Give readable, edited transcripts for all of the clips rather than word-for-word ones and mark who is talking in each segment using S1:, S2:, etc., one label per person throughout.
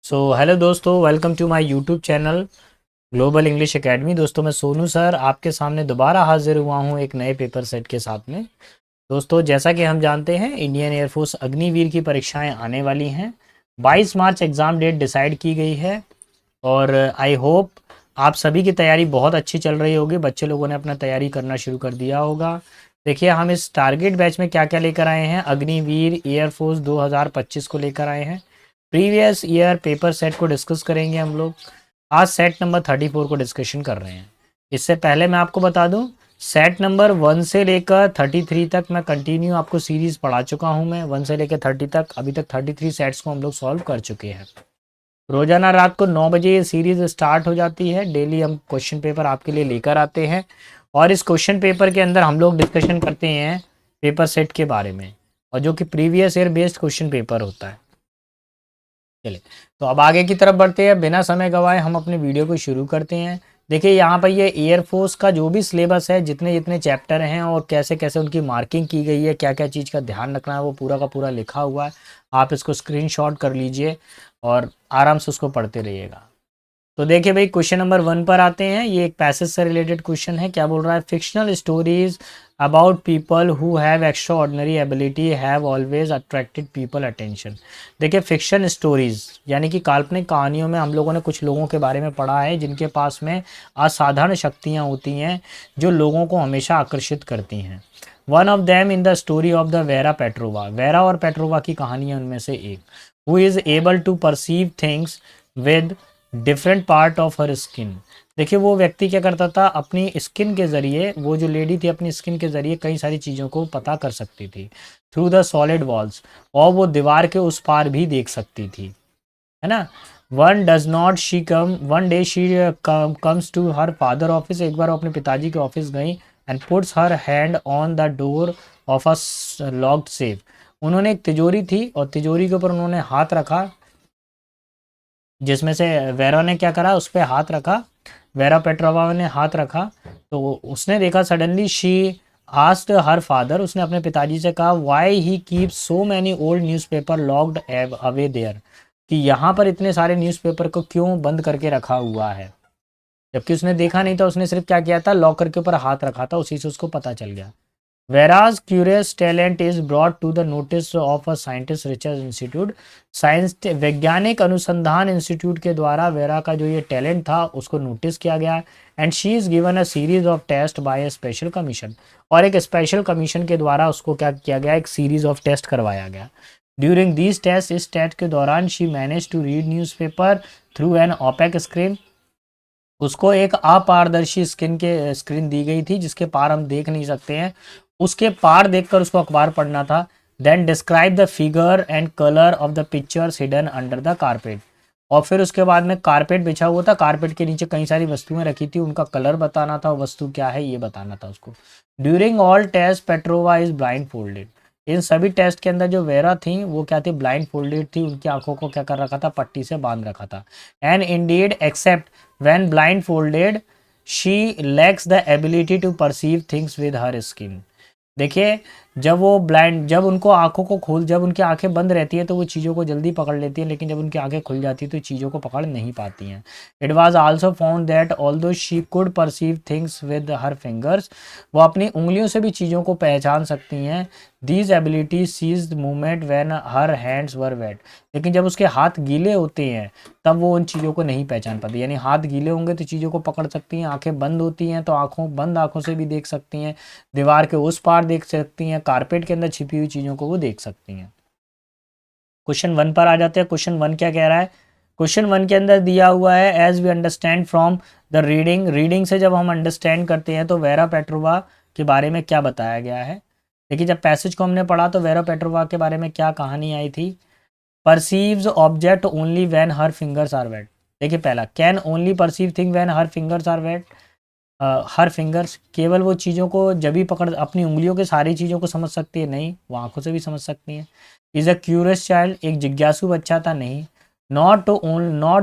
S1: Hello दोस्तों, welcome to my YouTube channel global English academy. दोस्तों, मैं सोनू सर आपके सामने दोबारा हाजिर हुआ हूँ एक नए पेपर सेट के साथ में। दोस्तों, जैसा कि हम जानते हैं, इंडियन एयरफोर्स अग्निवीर की परीक्षाएं आने वाली हैं। 22 मार्च एग्ज़ाम डेट डिसाइड की गई है और आई होप आप सभी की तैयारी बहुत अच्छी चल रही होगी। बच्चे लोगों ने अपना तैयारी करना शुरू कर दिया होगा। देखिए, हम इस टारगेट बैच में क्या क्या लेकर आए हैं। अग्निवीर एयरफोर्स 2025 को लेकर आए हैं। प्रीवियस ईयर पेपर सेट को डिस्कस करेंगे हम लोग। आज सेट नंबर 34 को डिस्कशन कर रहे हैं। इससे पहले मैं आपको बता दूं, सेट नंबर 1 से लेकर 33 तक मैं कंटिन्यू आपको सीरीज़ पढ़ा चुका हूं। मैं 1 से लेकर 30 तक, अभी तक 33 सेट्स को हम लोग सॉल्व कर चुके हैं। रोजाना रात को 9 बजे ये सीरीज स्टार्ट हो जाती है। डेली हम क्वेश्चन पेपर आपके लिए लेकर आते हैं और इस क्वेश्चन पेपर के अंदर हम लोग डिस्कशन करते हैं पेपर सेट के बारे में, और जो कि previous year based question paper होता है। चलिए, तो अब आगे की तरफ बढ़ते हैं। बिना समय गवाए हम अपने वीडियो को शुरू करते हैं। देखिए, यहाँ पर ये एयरफोर्स का जो भी सिलेबस है, जितने जितने चैप्टर हैं और कैसे कैसे उनकी मार्किंग की गई है, क्या क्या चीज़ का ध्यान रखना है, वो पूरा का पूरा लिखा हुआ है। आप इसको स्क्रीनशॉट कर लीजिए और आराम से उसको पढ़ते रहिएगा। तो देखिए भाई, क्वेश्चन नंबर 1 पर आते हैं। ये एक पैसेज से रिलेटेड क्वेश्चन है। क्या बोल रहा है? Fictional stories about people who have extra ordinary ability have always attracted people attention. देखिए, फिक्शन स्टोरीज यानी कि काल्पनिक कहानियों में हम लोगों ने कुछ लोगों के बारे में पढ़ा है जिनके पास में असाधारण शक्तियाँ होती हैं जो लोगों को हमेशा आकर्षित करती हैं। One of them in the story of the Vera Petrova. Vera और पेट्रोवा की कहानी है उनमें से एक। Who is able to perceive things with different part of her skin. देखिए, वो व्यक्ति क्या करता था, अपनी स्किन के ज़रिए, वो जो लेडी थी अपनी स्किन के ज़रिए कई सारी चीज़ों को पता कर सकती थी थ्रू द सॉलिड वॉल्स, और वो दीवार के उस पार भी देख सकती थी, है ना। One day she comes to her father office. एक बार वो अपने पिताजी के ऑफिस गई and puts her hand on the door of a locked safe. उन्होंने एक तिजोरी थी और तिजोरी के ऊपर उन्होंने हाथ रखा, जिसमें से वेरा ने क्या करा, उस पर हाथ रखा। वेरा पेट्रोवा ने हाथ रखा तो उसने देखा, suddenly she asked her father, उसने अपने पिताजी से कहा, why he keep so many old newspaper locked away there, कि यहाँ पर इतने सारे न्यूज़पेपर को क्यों बंद करके रखा हुआ है। जबकि उसने देखा नहीं था, उसने सिर्फ क्या किया था, लॉकर के ऊपर हाथ रखा था, उसी से उसको पता चल गया। Whereas curious talent is brought to the notice of a scientist research institute। Science वैज्ञानिक अनुसंधान इंस्टीट्यूट के द्वारा वेरा का जो ये टैलेंट था उसको नोटिस किया गया। And she is given a series of test by a special commission. और एक स्पेशल कमीशन के द्वारा उसको क्या किया गया, एक सीरीज ऑफ टेस्ट करवाया गया। ड्यूरिंग दीज टेस्ट, इस टेस्ट के दौरान she manage to read newspaper through an opaque screen. उसको एक अपारदर्शी स्क्रीन दी गई थी जिसके पार हम देख नहीं सकते हैं, उसके पार देखकर उसको अखबार पढ़ना था। Then describe the figure and colour of the pictures hidden under the carpet. और फिर उसके बाद में कारपेट बिछा हुआ था, कारपेट के नीचे कई सारी वस्तुएं रखी थी, उनका कलर बताना था, वस्तु क्या है ये बताना था उसको। During all test Petrova is blindfolded. इन सभी टेस्ट के अंदर जो वेरा थी वो क्या थी, ब्लाइंड फोल्डेड थी। उनकी आंखों को क्या कर रखा था, पट्टी से बांध रखा था। And indeed except when blindfolded she lacks the ability to perceive things with her skin. देखिए, जब उनको आंखों को खोल जब उनकी आंखें बंद रहती है तो वो चीज़ों को जल्दी पकड़ लेती हैं, लेकिन जब उनकी आंखें खुल जाती है तो चीज़ों को पकड़ नहीं पाती हैं। It was also found that although she could perceive things with her fingers, वो अपनी उंगलियों से भी चीज़ों को पहचान सकती हैं। These abilities ceased movement when her hands were wet. लेकिन जब उसके हाथ गीले होते हैं तब वो उन चीज़ों को नहीं पहचान पाती। यानी हाथ गीले होंगे तो चीज़ों को पकड़ सकती हैं, आंखें बंद होती हैं तो बंद आंखों से भी देख सकती हैं, दीवार के उस पार देख सकती हैं, कारपेट के अंदर छिपी हुई चीज़ों को वो देख सकती हैं। क्वेश्चन 1 पर आ जाते हैं। क्वेश्चन 1 क्या कह रहा है? क्वेश्चन 1 के अंदर दिया हुआ है, as we understand from the reading से जब हम अंडरस्टैंड करते हैं तो वेरा पेट्रोवा के बारे में क्या बताया गया है। देखिए, जब पैसेज को हमने पढ़ा तो वेरा पेट्रोवा के बारे में क्या कहानी आई थी। Perceives object only when her fingers are wet. देखिए, पहला, can only perceive thing when her fingers are wet. Her fingers, केवल वो चीज़ों को जब भी पकड़, अपनी उंगलियों के सारी चीज़ों को समझ सकती है, नहीं, वो आंखों से भी समझ सकती हैं। इज़ अ क्यूरियस चाइल्ड, एक जिज्ञासु बच्चा था, नहीं। Not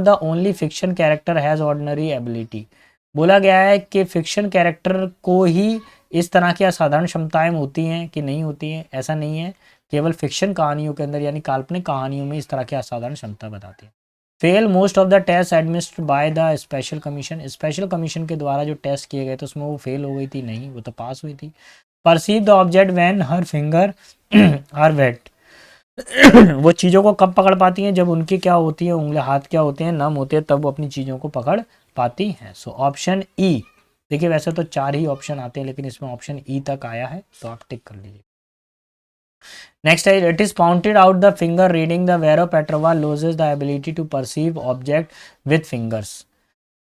S1: the only fiction character has ordinary ability. बोला गया है कि फिक्शन कैरेक्टर को ही इस तरह की असाधारण क्षमताएं होती हैं कि नहीं होती हैं, ऐसा नहीं है। केवल फिक्शन कहानियों के अंदर यानी काल्पनिक कहानियों में इस तरह की असाधारण क्षमता बताती है। Fail most of the test administered by the special commission, special commission के द्वारा जो टेस्ट किए गए थे उसमें वो फेल हो गई थी, नहीं वो तो पास हुई थी। Perceive the object when her finger are wet, वो चीज़ों को कब पकड़ पाती हैं, जब उनकी क्या होती है, उंगली हाथ क्या होते हैं, नम होते हैं, तब वो अपनी चीज़ों को पकड़ पाती हैं। सो ऑप्शन ई, देखिए वैसे तो 4 ही ऑप्शन आते हैं लेकिन इसमें ऑप्शन ई तक आया है तो आप टिक कर लीजिए। नेक्स्ट है, it is pointed out the finger reading the Vera Petrova loses the ability to perceive object with fingers.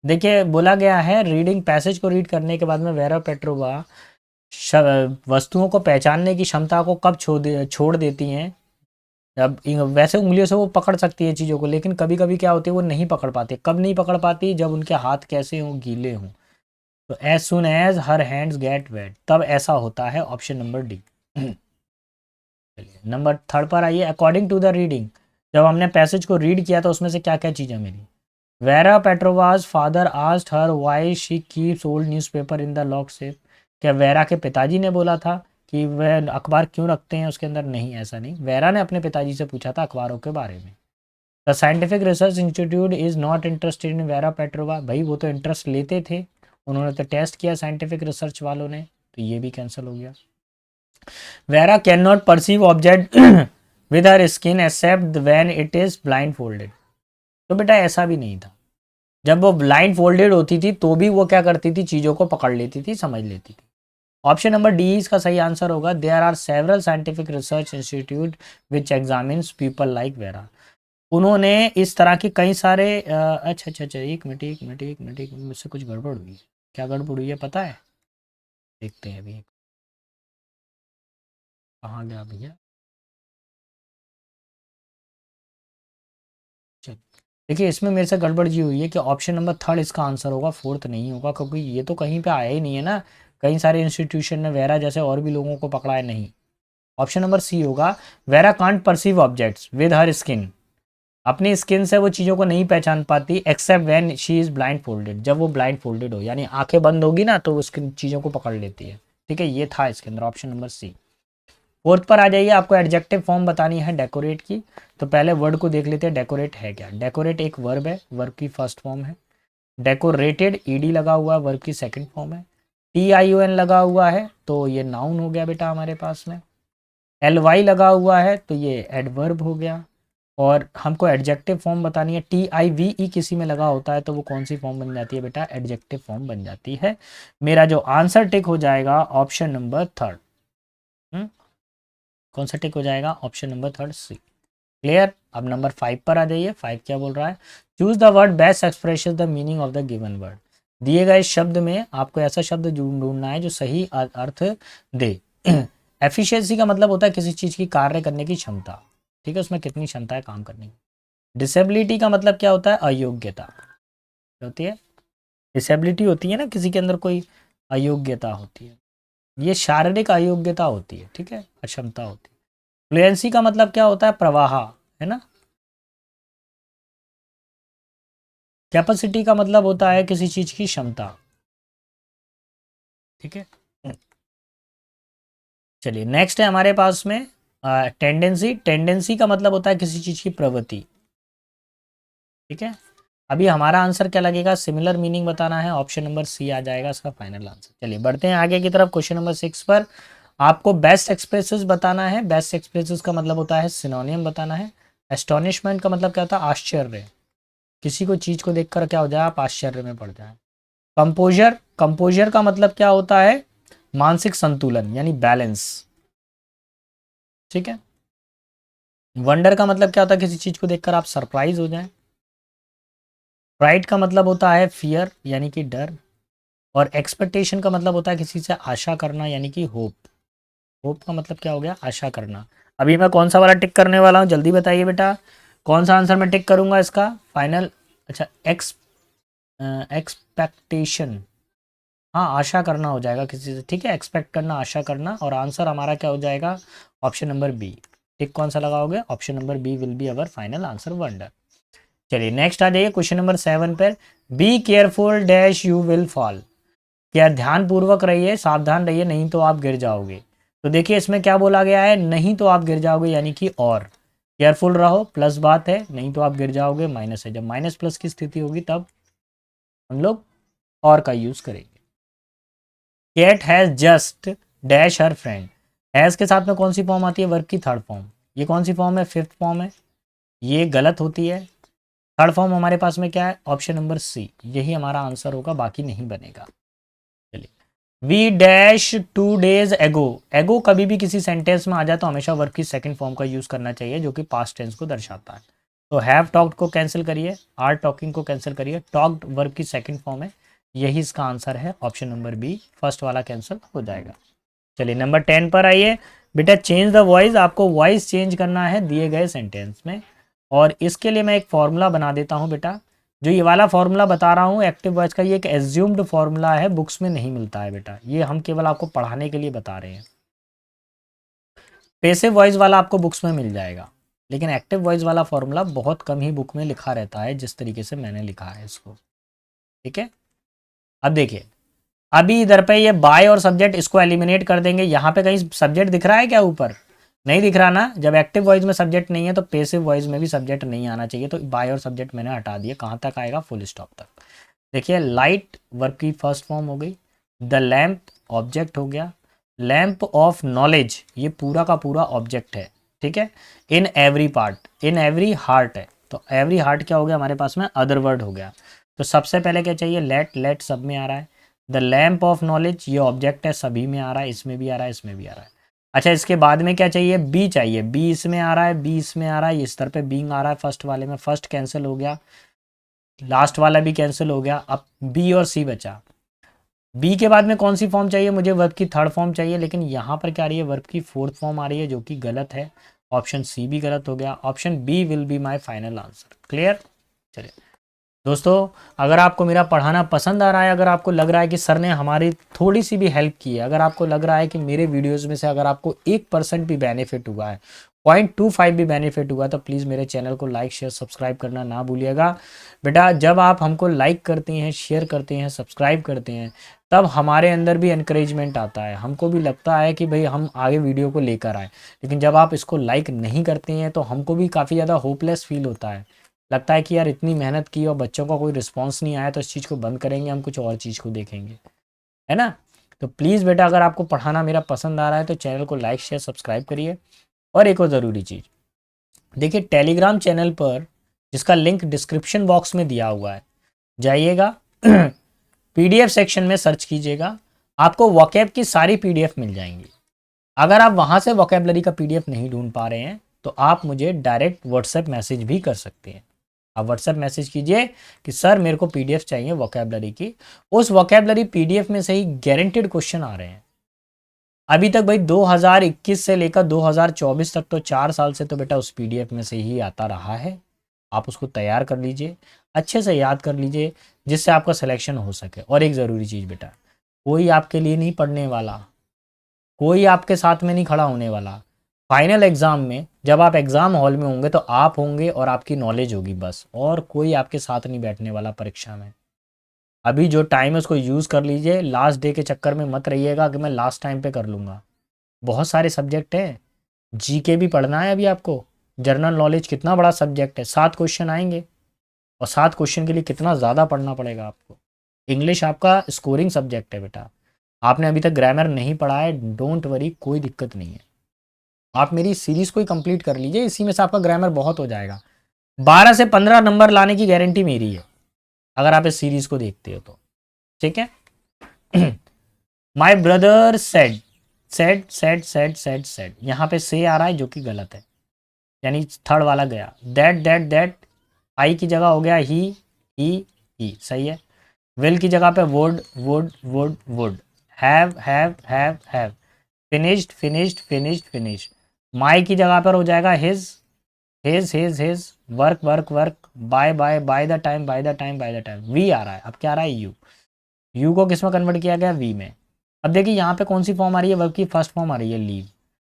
S1: देखिए बोला गया है रीडिंग पैसेज को रीड करने के बाद में वेरो पेट्रोवा वस्तुओं को पहचानने की क्षमता को कब छोड़ देती हैं। अब वैसे उंगलियों से वो पकड़ सकती है चीज़ों को, लेकिन कभी कभी क्या होती है वो नहीं पकड़ पाती। कब नहीं पकड़ पाती, जब उनके हाथ कैसे हों, गीले हों। तो as soon as her hands get wet, तब ऐसा होता है। Option number D. चलिए नंबर 3 पर आइए। अकॉर्डिंग टू द रीडिंग, जब हमने पैसेज को रीड किया तो उसमें से क्या क्या चीज़ें मिली। Vera Petrova's father asked her why she keeps old newspaper in the lock safe. क्या वेरा के पिताजी ने बोला था कि वह अखबार क्यों रखते हैं उसके अंदर, नहीं ऐसा नहीं। वेरा ने अपने पिताजी से पूछा था अखबारों के बारे में। The scientific research institute is not interested in vera Petrova, भाई वो तो इंटरेस्ट लेते थे, उन्होंने तो टेस्ट किया साइंटिफिक रिसर्च वालों ने, तो ये भी कैंसिल हो गया। Vera can not perceive object with her skin except when it is blind folded. तो बेटा ऐसा भी नहीं था, जब वो ब्लाइंड फोल्डेड होती थी तो भी वो क्या करती थी, चीज़ों को पकड़ लेती थी, समझ लेती थी। ऑप्शन नंबर डी इसका सही आंसर होगा। There are several scientific research institute which examines people like Vera. उन्होंने इस तरह के कई सारे अच्छा अच्छा अच्छा, एक मिनट एक मिनट एक मिनट एक मिनट, मुझसे कुछ गड़बड़ हुई है। क्या गड़बड़ हुई है पता है, देखते हैं अभी। कहाँ गया भैया, चल देखिए इसमें मेरे से गड़बड़ जी हुई है कि ऑप्शन नंबर 3 इसका आंसर होगा, 4 नहीं होगा, क्योंकि ये तो कहीं पे आया ही नहीं है ना। कई सारे इंस्टीट्यूशन ने वेरा जैसे और भी लोगों को पकड़ा है, नहीं। ऑप्शन नंबर सी होगा। Vera can't perceive objects with her skin, अपनी स्किन से वो चीज़ों को नहीं पहचान पाती except when she is blind folded, जब वो ब्लाइंड फोल्डेड हो यानी आंखें बंद होगी ना तो उसकी चीज़ों को पकड़ लेती है। ठीक है, ये था इसके अंदर ऑप्शन नंबर सी। 4 पर आ जाइए, आपको एडजेक्टिव फॉर्म बतानी है डेकोरेट की। तो पहले वर्ड को देख लेते हैं, डेकोरेट है क्या। डेकोरेट एक वर्ब है, वर्ब की फर्स्ट फॉर्म है। डेकोरेटेड ईडी लगा हुआ है, वर्ब की सेकंड फॉर्म है। TION लगा हुआ है तो ये नाउन हो गया बेटा हमारे पास में। LY लगा हुआ है तो ये एडवर्ब हो गया। और हमको एडजेक्टिव फॉर्म बतानी है। TIVE किसी में लगा होता है तो वो कौन सी फॉर्म बन जाती है बेटा, एडजेक्टिव फॉर्म बन जाती है। मेरा जो आंसर टिक हो जाएगा ऑप्शन नंबर 3। कौन सा टिक हो जाएगा, ऑप्शन नंबर 3 सी। क्लियर। अब नंबर 5 पर आ जाइए। 5 क्या बोल रहा है, choose the word best expression the meaning of the given word. दिए गए शब्द में आपको ऐसा शब्द ढूंढना है जो सही अर्थ दे। एफिशिएंसी का मतलब होता है किसी चीज़ की कार्य करने की क्षमता, ठीक है, उसमें कितनी क्षमता है काम करने की। डिसेबिलिटी का मतलब क्या होता है, अयोग्यता होती है। डिसेबिलिटी होती है ना, किसी के अंदर कोई अयोग्यता होती है, ये शारीरिक अयोग्यता होती है, ठीक है, अक्षमता होती है। फ्लुएंसी का मतलब क्या होता है, प्रवाह, है ना। कैपेसिटी का मतलब होता है किसी चीज की क्षमता, ठीक है। चलिए नेक्स्ट है हमारे पास में टेंडेंसी। टेंडेंसी का मतलब होता है किसी चीज की प्रवृत्ति, ठीक है। अभी हमारा आंसर क्या लगेगा, सिमिलर मीनिंग बताना है, ऑप्शन नंबर सी आ जाएगा इसका फाइनल आंसर। चलिए बढ़ते हैं आगे की तरफ। क्वेश्चन नंबर 6 पर आपको बेस्ट एक्सप्रेसेस बताना है। बेस्ट एक्सप्रेसेस का मतलब होता है सिनोनियम बताना है। एस्टोनिशमेंट का मतलब क्या होता है, आश्चर्य, किसी को चीज को देखकर क्या हो जाए, आप आश्चर्य में पड़ जाए। कंपोजर, कंपोजर का मतलब क्या होता है, मानसिक संतुलन यानी बैलेंस, ठीक है। वंडर का मतलब क्या होता है, किसी चीज को देखकर आप सरप्राइज हो जाएं। प्राइड का मतलब होता है फियर यानी कि डर। और एक्सपेक्टेशन का मतलब होता है किसी से आशा करना यानी कि होप। होप का मतलब क्या हो गया, आशा करना। अभी मैं कौन सा वाला टिक करने वाला हूँ, जल्दी बताइए बेटा, कौन सा आंसर मैं टिक करूंगा इसका फाइनल। अच्छा एक्सपेक्टेशन, हाँ आशा करना हो जाएगा किसी से, ठीक है, एक्सपेक्ट करना, आशा करना। और आंसर हमारा क्या हो जाएगा, ऑप्शन नंबर बी। टिक कौन सा लगाओगे, option number B will be our final answer, wonder. चलिए नेक्स्ट आ जाइए क्वेश्चन नंबर 7 पर। Be careful dash you will fall, क्या ध्यान पूर्वक रहिए, सावधान रहिए, नहीं तो आप गिर जाओगे। तो देखिए इसमें क्या बोला गया है, नहीं तो आप गिर जाओगे यानी कि और। केयरफुल रहो, प्लस बात है, नहीं तो आप गिर जाओगे, माइनस है। जब माइनस प्लस की स्थिति होगी तब हम लोग और का यूज करेंगे। Cat has just dash her friend. Has के साथ में कौन सी फॉर्म आती है? वर्ब की थर्ड फॉर्म। ये कौन सी फॉर्म है? फिफ्थ फॉर्म है। ये गलत होती है। थर्ड फॉर्म हमारे पास में क्या है? ऑप्शन नंबर सी, यही हमारा आंसर होगा, बाकी नहीं बनेगा। चलिए, वी डैश 2 days एगो। एगो कभी भी किसी सेंटेंस में आ जाए तो हमेशा वर्ब की सेकंड फॉर्म का यूज करना चाहिए, जो कि पास्ट टेंस को दर्शाता है। तो हैव टॉक्ड को कैंसिल करिए, आर टॉकिंग को कैंसिल करिए, टॉक्ड वर्ब की सेकंड फॉर्म है, यही इसका आंसर है। ऑप्शन नंबर बी, फर्स्ट वाला कैंसिल हो जाएगा। चलिए नंबर 10 पर आइए। बेटा चेंज द वॉइस, आपको वॉइस चेंज करना है दिए गए सेंटेंस में, और इसके लिए मैं एक फॉर्मूला बना देता हूँ बेटा। जो ये वाला फॉर्मूला बता रहा हूँ एक्टिव वॉइस का, ये एक एज्यूम्ड फॉर्मूला है, बुक्स में नहीं मिलता है बेटा, ये हम केवल आपको पढ़ाने के लिए बता रहे हैं। पैसिव वॉइस वाला आपको बुक्स में मिल जाएगा, लेकिन एक्टिव वॉइस वाला फॉर्मूला बहुत कम ही बुक में लिखा रहता है, जिस तरीके से मैंने लिखा है इसको। ठीक है, अब देखिए, अभी इधर पे ये बाय और सब्जेक्ट, इसको एलिमिनेट कर देंगे। यहाँ पे कहीं सब्जेक्ट दिख रहा है क्या? ऊपर नहीं दिख रहा ना। जब एक्टिव वॉइस में सब्जेक्ट नहीं है तो पैसिव वॉइस में भी सब्जेक्ट नहीं आना चाहिए, तो बाय और सब्जेक्ट मैंने हटा दिया। कहाँ तक आएगा? फुल स्टॉप तक। देखिए, लाइट वर्ब की फर्स्ट फॉर्म हो गई, द लैम्प ऑब्जेक्ट हो गया, लैम्प ऑफ नॉलेज ये पूरा का पूरा ऑब्जेक्ट है। ठीक है, in every part, in every heart है, तो एवरी हार्ट क्या हो गया हमारे पास में? अदर वर्ड हो गया। तो सबसे पहले क्या चाहिए? लेट, लेट सब में आ रहा है। द लैम्प ऑफ नॉलेज ये ऑब्जेक्ट है, सभी में आ रहा है, इसमें भी आ रहा है, इसमें भी आ रहा है। अच्छा, इसके बाद में क्या चाहिए? बी चाहिए, बी इसमें आ रहा है, बी इसमें आ रहा है, इस तरह पे बीइंग आ रहा है फर्स्ट वाले में, फर्स्ट कैंसिल हो गया, लास्ट वाला भी कैंसिल हो गया, अब बी और सी बचा। बी के बाद में कौन सी फॉर्म चाहिए? मुझे वर्ब की थर्ड फॉर्म चाहिए, लेकिन यहाँ पर क्या आ रही है? वर्ब की फोर्थ फॉर्म आ रही है, जो कि गलत है। ऑप्शन सी भी गलत हो गया, option B will be my final answer. Clear? चलिए दोस्तों, अगर आपको मेरा पढ़ाना पसंद आ रहा है, अगर आपको लग रहा है कि सर ने हमारी थोड़ी सी भी हेल्प की है, अगर आपको लग रहा है कि मेरे वीडियोस में से अगर आपको 1% भी बेनिफिट हुआ है, 0.25 भी बेनिफिट हुआ, तो प्लीज़ मेरे चैनल को लाइक शेयर सब्सक्राइब करना ना भूलिएगा। बेटा जब आप हमको लाइक करते हैं, शेयर करते हैं, सब्सक्राइब करते हैं, तब हमारे अंदर भी इनकरेजमेंट आता है, हमको भी लगता है कि भाई हम आगे वीडियो को लेकर आए। लेकिन जब आप इसको लाइक नहीं करते हैं तो हमको भी काफ़ी ज़्यादा होपलेस फील होता है, लगता है कि यार इतनी मेहनत की और बच्चों का कोई रिस्पांस नहीं आया, तो इस चीज़ को बंद करेंगे, हम कुछ और चीज़ को देखेंगे, है ना। तो प्लीज़ बेटा, अगर आपको पढ़ाना मेरा पसंद आ रहा है तो चैनल को लाइक शेयर सब्सक्राइब करिए। और एक और ज़रूरी चीज़, देखिए टेलीग्राम चैनल पर, जिसका लिंक डिस्क्रिप्शन बॉक्स में दिया हुआ है, जाइएगा पीडीएफ सेक्शन में सर्च कीजिएगा, आपको वोकैब की सारी पीडीएफ मिल जाएंगी। अगर आप वहाँ से वोकैबलरी का पीडीएफ नहीं ढूंढ पा रहे हैं तो आप मुझे डायरेक्ट व्हाट्सएप मैसेज भी कर सकते हैं। आप व्हाट्सएप मैसेज कीजिए कि सर मेरे को पीडीएफ चाहिए वोकैबलरी की। उस वोकैबलरी पीडीएफ में से ही गारंटेड क्वेश्चन आ रहे हैं। अभी तक भाई 2021 से लेकर 2024 तक, तो 4 साल से तो बेटा उस पीडीएफ में से ही आता रहा है। आप उसको तैयार कर लीजिए, अच्छे से याद कर लीजिए, जिससे आपका सिलेक्शन हो सके। और एक ज़रूरी चीज़ बेटा, कोई आपके लिए नहीं पढ़ने वाला, कोई आपके साथ में नहीं खड़ा होने वाला। फाइनल एग्ज़ाम में जब आप एग्ज़ाम हॉल में होंगे तो आप होंगे और आपकी नॉलेज होगी बस, और कोई आपके साथ नहीं बैठने वाला परीक्षा में। अभी जो टाइम है उसको यूज़ कर लीजिए, लास्ट डे के चक्कर में मत रहिएगा कि मैं लास्ट टाइम पे कर लूँगा। बहुत सारे सब्जेक्ट हैं, जीके भी पढ़ना है अभी आपको, जनरल नॉलेज कितना बड़ा सब्जेक्ट है, 7 क्वेश्चन आएंगे, और 7 क्वेश्चन के लिए कितना ज़्यादा पढ़ना पड़ेगा आपको। इंग्लिश आपका स्कोरिंग सब्जेक्ट है बेटा, आपने अभी तक ग्रामर नहीं पढ़ा है, डोंट वरी, कोई दिक्कत नहीं है। आप मेरी सीरीज़ को ही कंप्लीट कर लीजिए, इसी में से आपका ग्रामर बहुत हो जाएगा। 12 से 15 नंबर लाने की गारंटी मेरी है, अगर आप इस सीरीज़ को देखते हो तो। ठीक है। My brother said, said said said said said, यहाँ पे से आ रहा है जो कि गलत है, यानी थर्ड वाला गया। दैट दैट दैट, आई की जगह हो गया ही, सही है। विल की जगह पे would would would would. Have, finished finished finished finished. My की जगह पर हो जाएगा his, work work work, by the time by the time by the time. We आ रहा है, अब क्या आ रहा है? यू को किस में कन्वर्ट किया गया? वी में। अब देखिए यहाँ पे कौन सी फॉर्म आ रही है? वर्ब की फर्स्ट फॉर्म आ रही है, लीव,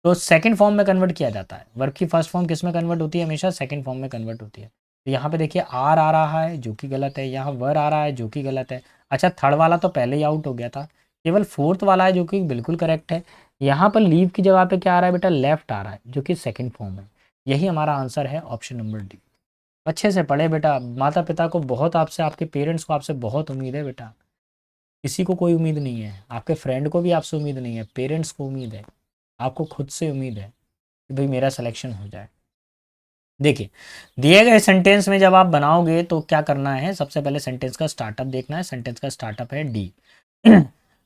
S1: तो सेकंड फॉर्म में कन्वर्ट किया जाता है। वर्ब की फर्स्ट फॉर्म किस में कन्वर्ट होती है? हमेशा सेकंड फॉर्म में कन्वर्ट होती है। तो यहाँ पे देखिए आर आ रहा है जो कि गलत है, यहाँ वर आ रहा है जो कि गलत है। अच्छा, थर्ड वाला तो पहले ही आउट हो गया था, केवल फोर्थ वाला है जो कि बिल्कुल करेक्ट है। यहाँ पर लीव की जगह पे क्या आ रहा है बेटा? लेफ्ट आ रहा है, जो कि सेकंड फॉर्म है। यही हमारा आंसर है ऑप्शन नंबर डी। अच्छे से पढ़े बेटा, माता पिता को बहुत आपसे, आपके पेरेंट्स को आपसे बहुत उम्मीद है बेटा, किसी को कोई उम्मीद नहीं है, आपके फ्रेंड को भी आपसे उम्मीद नहीं है, पेरेंट्स को उम्मीद है, आपको खुद से उम्मीद है कि भाई मेरा सिलेक्शन हो जाए। देखिए, दिए गए सेंटेंस में जब आप बनाओगे तो क्या करना है, सबसे पहले सेंटेंस का स्टार्टअप देखना है। सेंटेंस का स्टार्टअप है D.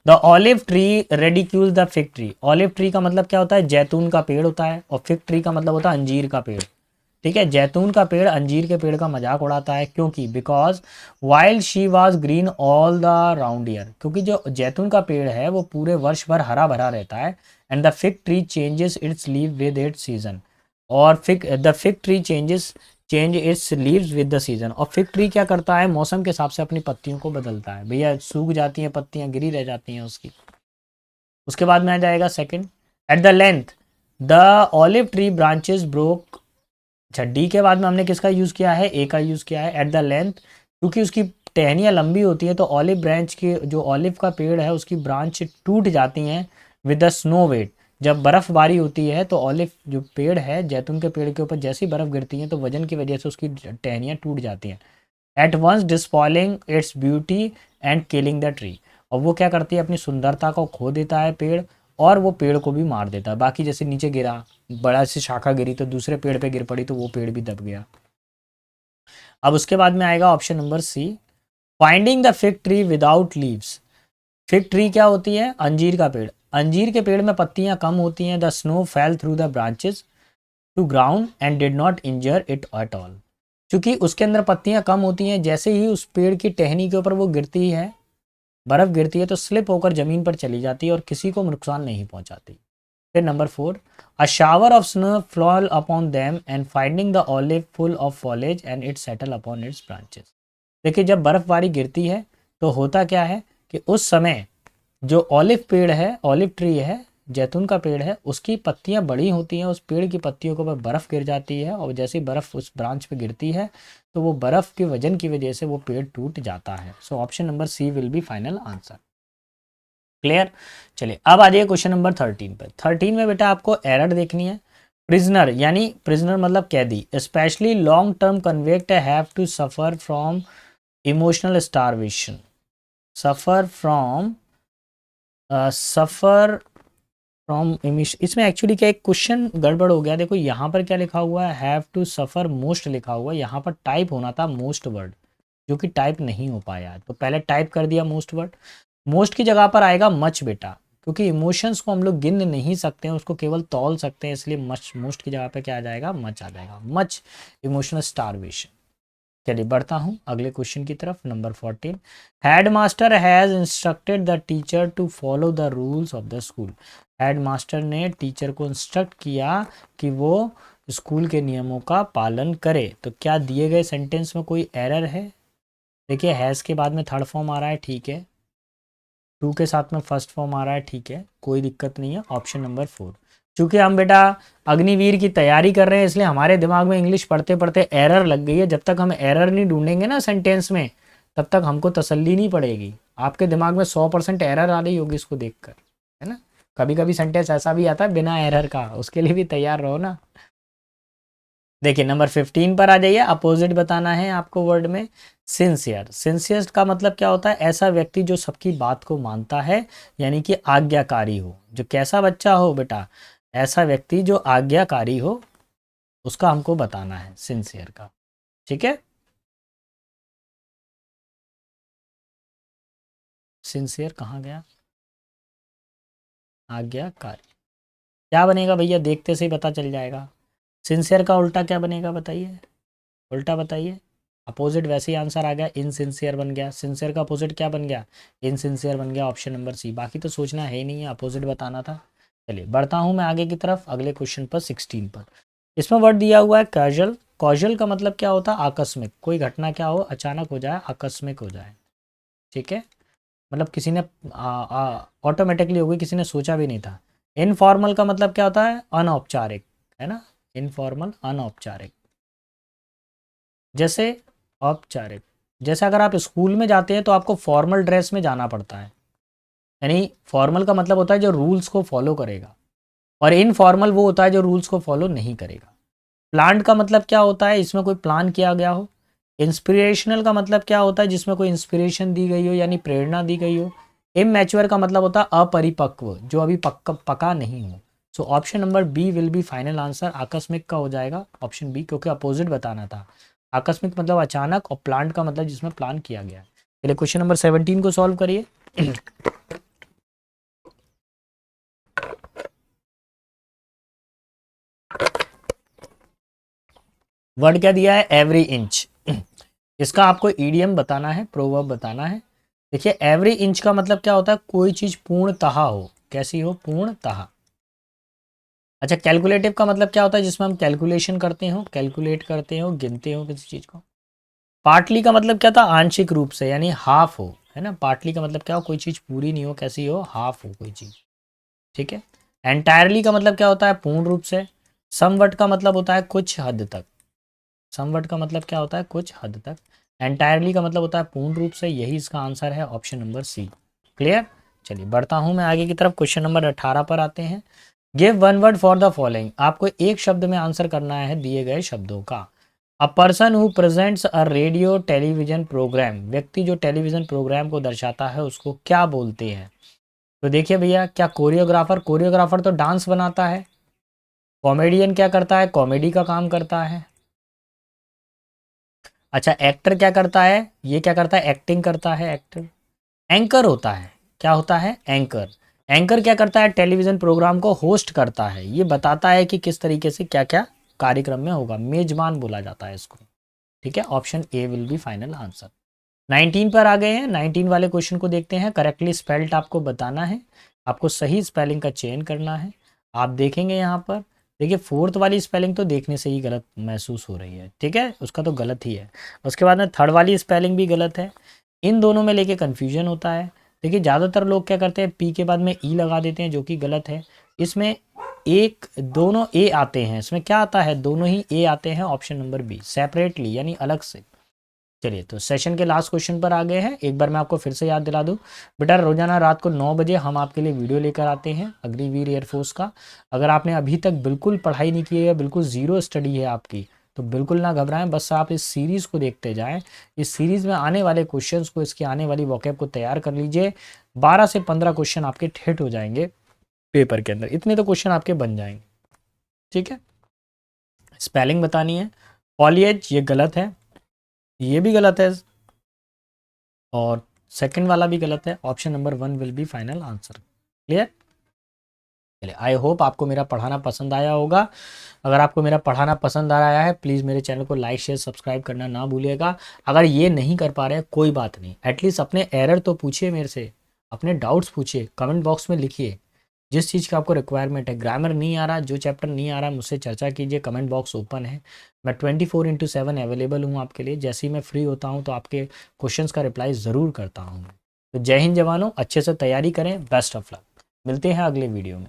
S1: The olive tree रेडिक्यूज the fig tree. Olive tree का मतलब क्या होता है, जैतून का पेड़ होता है, और फिग ट्री का मतलब होता है अंजीर का पेड़। ठीक है, जैतून का पेड़ अंजीर के पेड़ का मजाक उड़ाता है, क्योंकि because while she was green all the round year, क्योंकि जो जैतून का पेड़ है वो पूरे वर्ष भर हरा भरा रहता है। And the fig tree changes its leave with its season, और the fig tree change its leaves with the season. और फिग ट्री क्या करता है, मौसम के हिसाब से अपनी पत्तियों को बदलता है। भैया सूख जाती हैं पत्तियां, गिरी रह जाती हैं उसकी। उसके बाद में आ जाएगा second, at the length the olive tree branches broke. अच्छा, डी के बाद में हमने किसका यूज़ किया है, ए का यूज़ किया है, एट द लेंथ, क्योंकि उसकी टहनियाँ लंबी होती हैं तो ऑलिव ब्रांच के, जो ऑलिव का पेड़ है उसकी ब्रांच टूट जाती हैं विद द स्नो वेट। जब बर्फ़बारी होती है तो ऑलिव जो पेड़ है, जैतून के पेड़ के ऊपर जैसी बर्फ़ गिरती है तो वजन की वजह से उसकी टहनियाँ टूट जाती हैं। At once dispoiling its beauty and killing the tree. और वो क्या करती है, अपनी सुंदरता को खो देता है पेड़, और वो पेड़ को भी मार देता है। बाकी जैसे नीचे गिरा, बड़ा सी शाखा गिरी तो दूसरे पेड़ पे गिर पड़ी तो वो पेड़ भी दब गया। अब उसके बाद में आएगा option number C, finding the fig tree without leaves. Fig tree क्या होती है, अंजीर का पेड़। अंजीर के पेड़ में पत्तियां कम होती हैं। The snow fell through the branches to ground and did not injure it at all. क्योंकि उसके अंदर पत्तियां कम होती हैं, जैसे ही उस पेड़ की टहनी के ऊपर वो गिरती है, बर्फ गिरती है, तो स्लिप होकर जमीन पर चली जाती है और किसी को नुकसान नहीं पहुंचाती। फिर number 4, a shower of snow fall upon them and finding the olive full of फॉलेज and it settle upon its branches. देखिए, जब बर्फबारी गिरती है तो होता क्या है कि उस समय जो ऑलिव पेड़ है, ऑलिव ट्री है, जैतून का पेड़ है, उसकी पत्तियां बड़ी होती हैं, उस पेड़ की पत्तियों के ऊपर बर्फ़ गिर जाती है, और जैसे ही बर्फ़ उस ब्रांच पे गिरती है तो वो बर्फ़ के वजन की वजह से वो पेड़ टूट जाता है। So option number C will be final answer. Clear. चलिए अब आ जाइए क्वेश्चन नंबर 13 पर। 13 में बेटा आपको एरर देखनी है। प्रिजनर, यानी प्रिजनर मतलब कैदी, specially long term convict have to suffer from emotional starvation. Suffer from suffer from इमिश, इसमें एक्चुअली क्या एक क्वेश्चन गड़बड़ हो गया। देखो यहाँ पर क्या लिखा हुआ है, हैव टू सफ़र मोस्ट लिखा हुआ है, यहाँ पर टाइप होना था मोस्ट वर्ड, जो कि टाइप नहीं हो पाया, तो पहले टाइप कर दिया मोस्ट वर्ड। मोस्ट की जगह पर आएगा मच बेटा, क्योंकि इमोशंस को हम लोग गिन नहीं सकते हैं, उसको केवल तौल सकते हैं, इसलिए मच, मोस्ट की जगह पे क्या आ जाएगा, मच आ जाएगा, मच इमोशनल स्टारवेशन। चलिए बढ़ता हूँ अगले क्वेश्चन की तरफ, number 14। Head master has instructed the teacher to follow the rules of the school. Head master ने टीचर को इंस्ट्रक्ट किया कि वो स्कूल के नियमों का पालन करे। तो क्या दिए गए सेंटेंस में कोई एरर है? देखिए, हैज़ के बाद में थर्ड फॉर्म आ रहा है, ठीक है, टू के साथ में फर्स्ट फॉर्म आ रहा है, ठीक है, कोई दिक्कत नहीं है। ऑप्शन नंबर 4, चूंकि हम बेटा अग्निवीर की तैयारी कर रहे हैं, इसलिए हमारे दिमाग में इंग्लिश पढ़ते पढ़ते एरर लग गई है। जब तक हम एरर नहीं ढूंढेंगे ना सेंटेंस में, तब तक हमको तसल्ली नहीं पड़ेगी। आपके दिमाग में 100% एरर आ रही होगी इसको देखकर, है ना। कभी कभी सेंटेंस ऐसा भी आता है बिना एरर का, उसके लिए भी तैयार रहो ना। देखिए नंबर 15 पर आ जाइए। अपोजिट बताना है आपको वर्ड में। सिंसियर, सिंसियर का मतलब क्या होता है, ऐसा व्यक्ति जो सबकी बात को मानता है, यानी कि आज्ञाकारी हो। जो कैसा बच्चा हो बेटा, ऐसा व्यक्ति जो आज्ञाकारी हो, उसका हमको बताना है सिंसियर का, ठीक है। सिंसियर कहाँ गया, आज्ञाकारी क्या बनेगा भैया, देखते से ही पता चल जाएगा। सिंसियर का उल्टा क्या बनेगा बताइए, उल्टा बताइए। अपोजिट वैसे ही आंसर आ गया, इनसिंसियर बन गया। सिंसियर का अपोजिट क्या बन गया, इनसिंसियर बन गया। ऑप्शन नंबर सी, बाकी तो सोचना है ही नहीं है, अपोजिट बताना था। चलिए बढ़ता हूँ मैं आगे की तरफ, अगले क्वेश्चन पर 16 पर। इसमें वर्ड दिया हुआ है कैजुअल। कॉजुअल का मतलब क्या होता है, आकस्मिक, कोई घटना क्या हो, अचानक हो जाए, आकस्मिक हो जाए, ठीक है, मतलब किसी ने ऑटोमेटिकली हो गई, किसी ने सोचा भी नहीं था। इनफॉर्मल का मतलब क्या होता है, अनौपचारिक, है ना, इनफॉर्मल अनौपचारिक। जैसे औपचारिक, जैसे अगर आप स्कूल में जाते हैं तो आपको फॉर्मल ड्रेस में जाना पड़ता है, यानी फॉर्मल का मतलब होता है जो रूल्स को फॉलो करेगा, और इनफॉर्मल वो होता है जो रूल्स को फॉलो नहीं करेगा। प्लांट का मतलब क्या होता है, इसमें कोई प्लान किया गया हो। इंस्पिरेशनल का मतलब क्या होता है, जिसमें कोई इंस्पिरेशन दी गई हो यानी प्रेरणा दी गई हो। इमैच्योर का मतलब होता है अपरिपक्व, जो अभी पका नहीं हो। So option number B will be final answer. आकस्मिक का हो जाएगा ऑप्शन बी, क्योंकि अपोजिट बताना था। आकस्मिक मतलब अचानक, और प्लांट का मतलब जिसमें प्लान किया गया है। चलिए क्वेश्चन नंबर 17 को सॉल्व करिए। वर्ड क्या दिया है, एवरी इंच। इसका आपको ईडियम बताना है, प्रोवर्ब बताना है। देखिए एवरी इंच का मतलब क्या होता है, कोई चीज पूर्णतः हो, कैसी हो, पूर्णतः। अच्छा कैलकुलेटिव का मतलब क्या होता है, जिसमें हम कैलकुलेशन करते हो, कैलकुलेट करते हो, गिनते हो किसी चीज को। पार्टली का मतलब क्या था, आंशिक रूप से, यानी हाफ हो, है ना। पार्टली का मतलब क्या हो, कोई चीज पूरी नहीं हो, कैसी हो, हाफ हो कोई चीज, ठीक है। एंटायरली का मतलब क्या होता है, पूर्ण रूप से। समवट का मतलब होता है कुछ हद तक। समवट का मतलब क्या होता है, कुछ हद तक। एंटायरली का मतलब होता है पूर्ण रूप से। यही इसका आंसर है ऑप्शन नंबर सी। क्लियर। चलिए बढ़ता हूं मैं आगे की तरफ, क्वेश्चन नंबर 18 पर आते हैं। Give one word for the following. आपको एक शब्द में आंसर करना है दिए गए शब्दों का। A person who presents a radio television programme. व्यक्ति जो टेलीविजन प्रोग्राम को दर्शाता है उसको क्या बोलते हैं। तो देखिए भैया, क्या कोरियोग्राफर, कोरियोग्राफर तो डांस बनाता है। कॉमेडियन क्या करता है, कॉमेडी का काम करता है। अच्छा एक्टर क्या करता है, ये क्या करता है, एक्टिंग करता है एक्टर। एंकर होता है, क्या होता है, एंकर। एंकर क्या करता है, टेलीविजन प्रोग्राम को होस्ट करता है, ये बताता है कि किस तरीके से क्या क्या कार्यक्रम में होगा, मेजबान बोला जाता है इसको। ठीक है, option A will be final answer. 19 पर आ गए हैं, 19 वाले क्वेश्चन को देखते हैं। करेक्टली स्पेल्ड आपको बताना है, आपको सही स्पेलिंग का चयन करना है। आप देखेंगे यहाँ पर, देखिए फोर्थ वाली स्पेलिंग तो देखने से ही गलत महसूस हो रही है, ठीक है, उसका तो गलत ही है। उसके बाद में थर्ड वाली स्पेलिंग भी गलत है। इन दोनों में लेके कन्फ्यूजन होता है। देखिए ज़्यादातर लोग क्या करते हैं, पी के बाद में ई लगा देते हैं, जो कि गलत है। इसमें एक दोनों ए आते हैं, इसमें क्या आता है, दोनों ही ए आते हैं, ऑप्शन नंबर बी, सेपरेटली यानी अलग से। चलिए तो सेशन के लास्ट क्वेश्चन पर आ गए हैं। एक बार मैं आपको फिर से याद दिला दूं, बेटा रोजाना रात को 9 बजे हम आपके लिए वीडियो लेकर आते हैं अग्निवीर एयरफोर्स का। अगर आपने अभी तक बिल्कुल पढ़ाई नहीं की है, बिल्कुल ज़ीरो स्टडी है आपकी, तो बिल्कुल ना घबराएं, बस आप इस सीरीज़ को देखते जाएं। इस सीरीज़ में आने वाले क्वेश्चंस को, इसकी आने वाली वोकैब को तैयार कर लीजिए। 12 से 15 क्वेश्चन आपके ठेठ हो जाएंगे पेपर के अंदर, इतने तो क्वेश्चन आपके बन जाएंगे, ठीक है। स्पेलिंग बतानी है। फॉलिएज ये गलत है, ये भी गलत है, और सेकंड वाला भी गलत है। Option number 1 will be final answer. Clear. चलिए आई होप आपको मेरा पढ़ाना पसंद आया होगा। अगर आपको मेरा पढ़ाना पसंद आ रहा है, प्लीज़ मेरे चैनल को लाइक शेयर सब्सक्राइब करना ना भूलिएगा। अगर ये नहीं कर पा रहे हैं कोई बात नहीं, एटलीस्ट अपने एरर तो पूछिए मेरे से, अपने डाउट्स पूछिए, कमेंट बॉक्स में लिखिए। जिस चीज़ का आपको रिक्वायरमेंट है, ग्रामर नहीं आ रहा, जो चैप्टर नहीं आ रहा, मुझसे चर्चा कीजिए, कमेंट बॉक्स ओपन है। मैं 24/7 अवेलेबल हूँ आपके लिए। जैसे ही मैं फ्री होता हूँ तो आपके क्वेश्चंस का रिप्लाई ज़रूर करता हूँ। तो जय हिंद जवानों, अच्छे से तैयारी करें, बेस्ट ऑफ लक। मिलते हैं अगले वीडियो में।